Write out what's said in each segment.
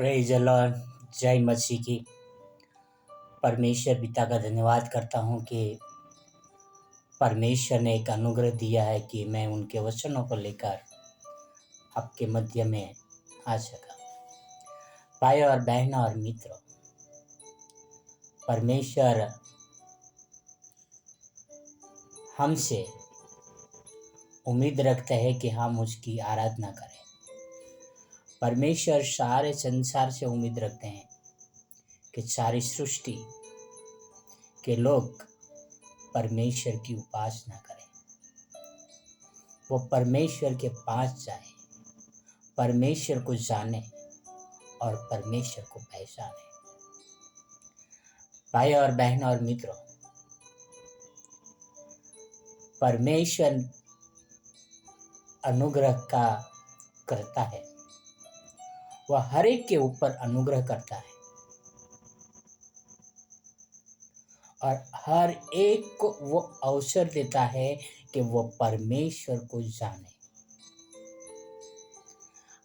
Praise Lord. जय मसीह की। परमेश्वर पिता का धन्यवाद करता हूँ कि परमेश्वर ने एक अनुग्रह दिया है कि मैं उनके वचनों को लेकर आपके मध्य में आ सका। भाई और बहन और मित्रों, परमेश्वर हमसे उम्मीद रखता है कि हम उसकी आराधना करें। परमेश्वर सारे संसार से उम्मीद रखते हैं कि सारी सृष्टि के लोग परमेश्वर की उपासना करें, वो परमेश्वर के पास जाए, परमेश्वर को जाने और परमेश्वर को पहचाने। भाई और बहन और मित्रों, परमेश्वर अनुग्रह का करता है, वह हर एक के ऊपर अनुग्रह करता है और हर एक को वो अवसर देता है कि वो परमेश्वर को जाने।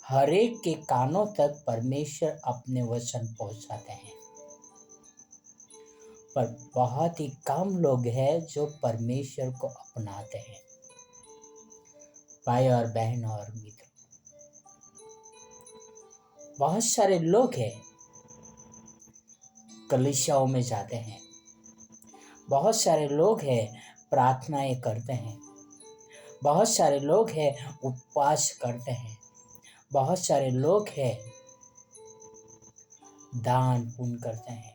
हर एक के कानों तक परमेश्वर अपने वचन पहुंचाते हैं, पर बहुत ही कम लोग हैं जो परमेश्वर को अपनाते हैं। भाई और बहन और मित्र, बहुत सारे लोग हैं कलीसियाओं में जाते हैं, बहुत सारे लोग हैं प्रार्थनाएं करते हैं, बहुत सारे लोग हैं उपवास करते हैं, बहुत सारे लोग हैं दान पुण्य करते हैं,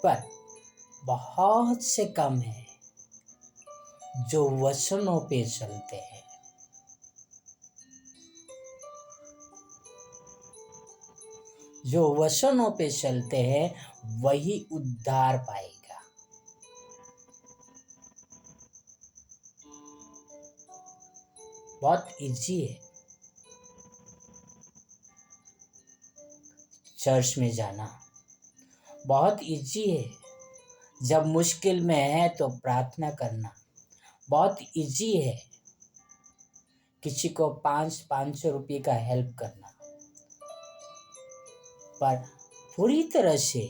पर बहुत से कम हैं जो वचनों पे चलते हैं। जो वचनों पे चलते हैं वही उद्धार पाएगा। बहुत इजी है चर्च में जाना, बहुत इजी है जब मुश्किल में है तो प्रार्थना करना, बहुत इजी है किसी को 500 रुपये का हेल्प करना, पर पूरी तरह से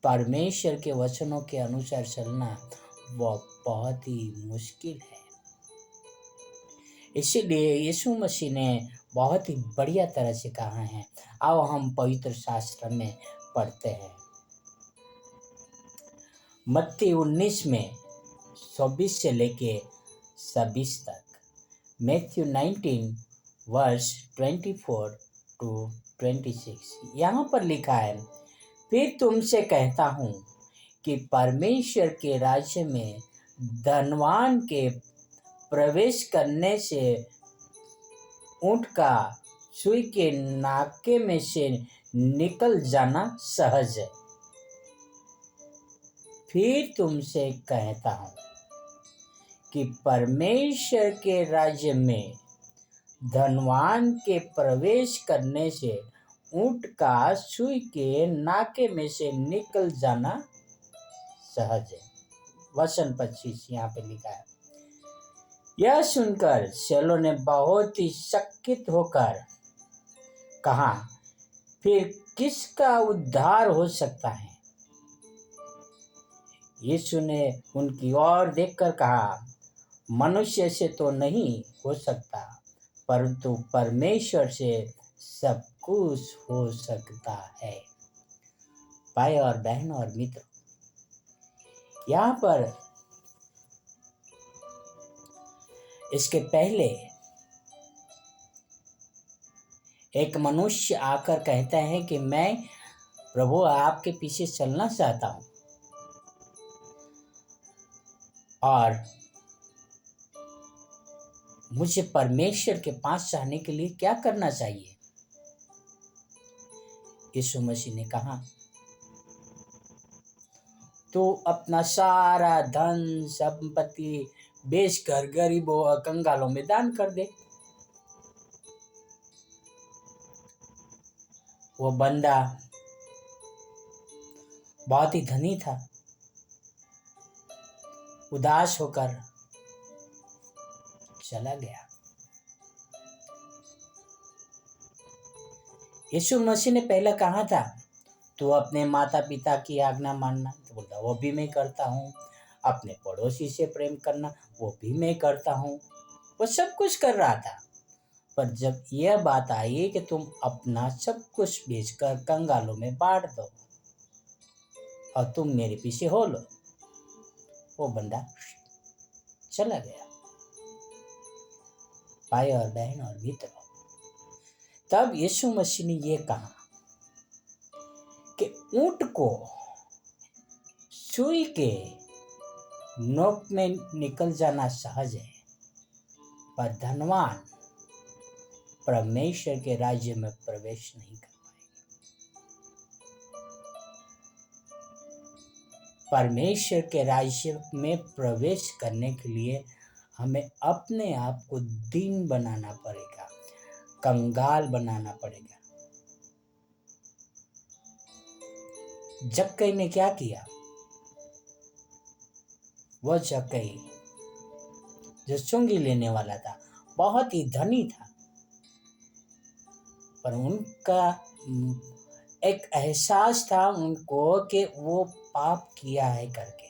परमेश्वर के वचनों के अनुसार चलना वो बहुत ही मुश्किल है। इसीलिए यीशु मसीह ने बहुत ही बढ़िया तरह से कहा है। आओ हम पवित्र शास्त्र में पढ़ते हैं। मत्ती 19 में 24 से लेके 26 तक, मैथ्यू 19 वर्स 24 टू 26। यहाँ पर लिखा है, फिर तुमसे कहता हूँ कि परमेश्वर के राज्य में धनवान के प्रवेश करने से ऊँट का सुई के नाके में से निकल जाना सहज है। फिर तुमसे कहता हूँ कि परमेश्वर के राज्य में धनवान के प्रवेश करने से ऊँट का सुई के नाके में से निकल जाना सहज है। वचन 25 यहाँ पे लिखा है। यह सुनकर चेलों ने बहुत ही चकित होकर कहा, फिर किसका उद्धार हो सकता है? यीशु ने उनकी ओर देखकर कहा, मनुष्य से तो नहीं हो सकता, परंतु परमेश्वर से सब कुछ हो सकता है। भाई और बहन और मित्र, यहाँ पर इसके पहले एक मनुष्य आकर कहता है कि मैं प्रभु आपके पीछे चलना चाहता हूँ और मुझे परमेश्वर के पास जाने के लिए क्या करना चाहिए? यीशु मसीह ने कहा, तो अपना सारा धन संपत्ति बेचकर गरीबों और कंगालों में दान कर दे। वो बंदा बहुत ही धनी था, उदास होकर चला गया। यीशु मसीह ने पहले कहा था तू अपने माता पिता की आज्ञा मानना, तो बोलता वो भी मैं करता हूँ। अपने पड़ोसी से प्रेम करना, वो भी मैं करता हूँ। वो सब कुछ कर रहा था। पर जब यह बात आई कि तुम अपना सब कुछ बेचकर कंगालों में बांट दो और तुम मेरे पीछे हो लो, वो बंदा चला गया। भाई और बहन और मित्रों, तब यीशु मसीह ने ये कहा कि ऊंट को सुई के नोक में निकल जाना सहज है, पर धनवान परमेश्वर के राज्य में प्रवेश नहीं कर पाएगा। परमेश्वर के राज्य में प्रवेश करने के लिए हमें अपने आप को दीन बनाना पड़ेगा, कंगाल बनाना पड़ेगा। जक्कई ने क्या किया? वह जक्कई जो चुंगी लेने वाला था, बहुत ही धनी था, पर उनका एक एहसास था उनको कि वो पाप किया है करके।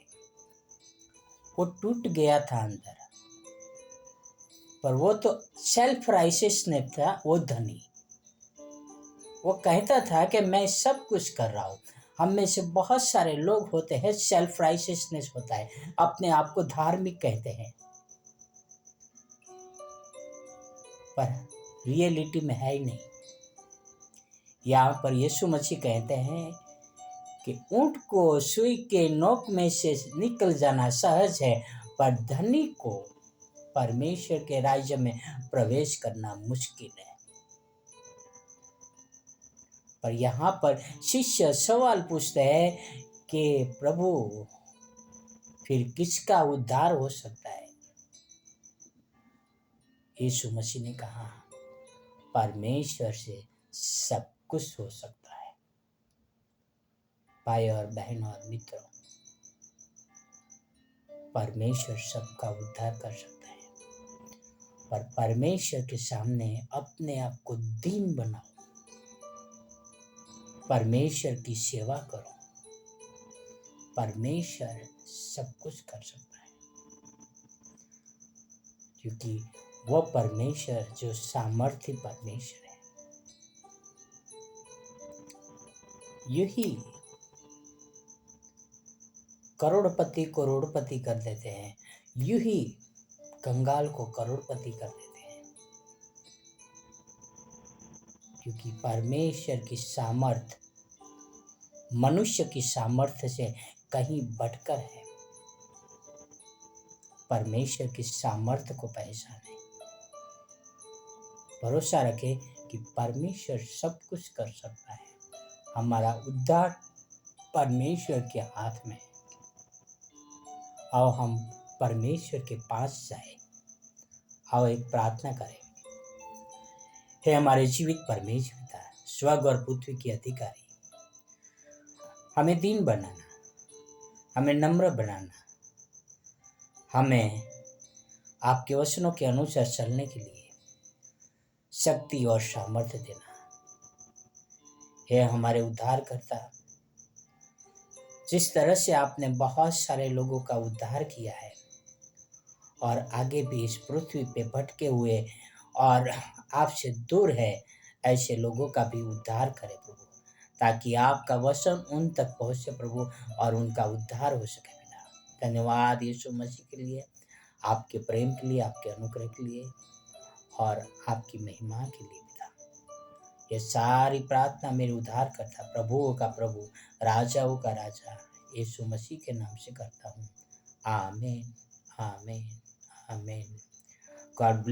वो टूट गया था अंदर। पर वो तो सेल्फ राइशियसनेस था, वो धनी। वो कहता था कि मैं सब कुछ कर रहा हूँ। हम में से बहुत सारे लोग होते हैं, सेल्फ राइशियसनेस होता है, अपने आप को धार्मिक कहते हैं, पर रियलिटी में है ही नहीं। यहाँ पर यीशु मसीह कहते हैं कि ऊंट को सुई के नोक में से निकल जाना सहज है, पर धनी को परमेश्वर के राज्य में प्रवेश करना मुश्किल है। पर यहाँ पर शिष्य सवाल पूछते हैं कि प्रभु फिर किसका उद्धार हो सकता है? यीशु मसीह ने कहा परमेश्वर से सब कुछ हो सकता है। भाई और बहन और मित्रों, परमेश्वर सबका उद्धार कर सकता है, पर परमेश्वर के सामने अपने आप को दीन बनाओ, परमेश्वर की सेवा करो, परमेश्वर सब कुछ कर सकता है, क्योंकि वो परमेश्वर जो सामर्थ्य परमेश्वर है। यही करोड़पति को करोड़पति कर देते हैं, यूं ही कंगाल को करोड़पति कर देते हैं, क्योंकि परमेश्वर की सामर्थ मनुष्य की सामर्थ्य से कहीं बढ़कर है। परमेश्वर की सामर्थ्य को पहचाने, भरोसा रखें कि परमेश्वर सब कुछ कर सकता है। हमारा उद्धार परमेश्वर के हाथ में है। आओ हम परमेश्वर के पास जाए, आओ एक प्रार्थना करें। हे हमारे जीवित परमेश्वर पिता, स्वर्ग और पृथ्वी के अधिकारी, हमें दीन बनाना, हमें नम्र बनाना, हमें आपके वचनों के अनुसार चलने के लिए शक्ति और सामर्थ्य देना। हे हमारे उद्धारकर्ता, जिस तरह से आपने बहुत सारे लोगों का उद्धार किया है और आगे भी इस पृथ्वी पे भटके हुए और आपसे दूर है, ऐसे लोगों का भी उद्धार करें प्रभु, ताकि आपका वचन उन तक पहुँचे प्रभु और उनका उद्धार हो सके पिता। धन्यवाद यीशु मसीह के लिए, आपके प्रेम के लिए, आपके अनुग्रह के लिए और आपकी महिमा के लिए पिता। ये सारी प्रार्थना मेरे उद्धारकर्ता, प्रभुओं का प्रभु, राजाओं का राजा यीशु मसीह के नाम से करता हूँ। आमीन, आमीन, आमीन। गॉड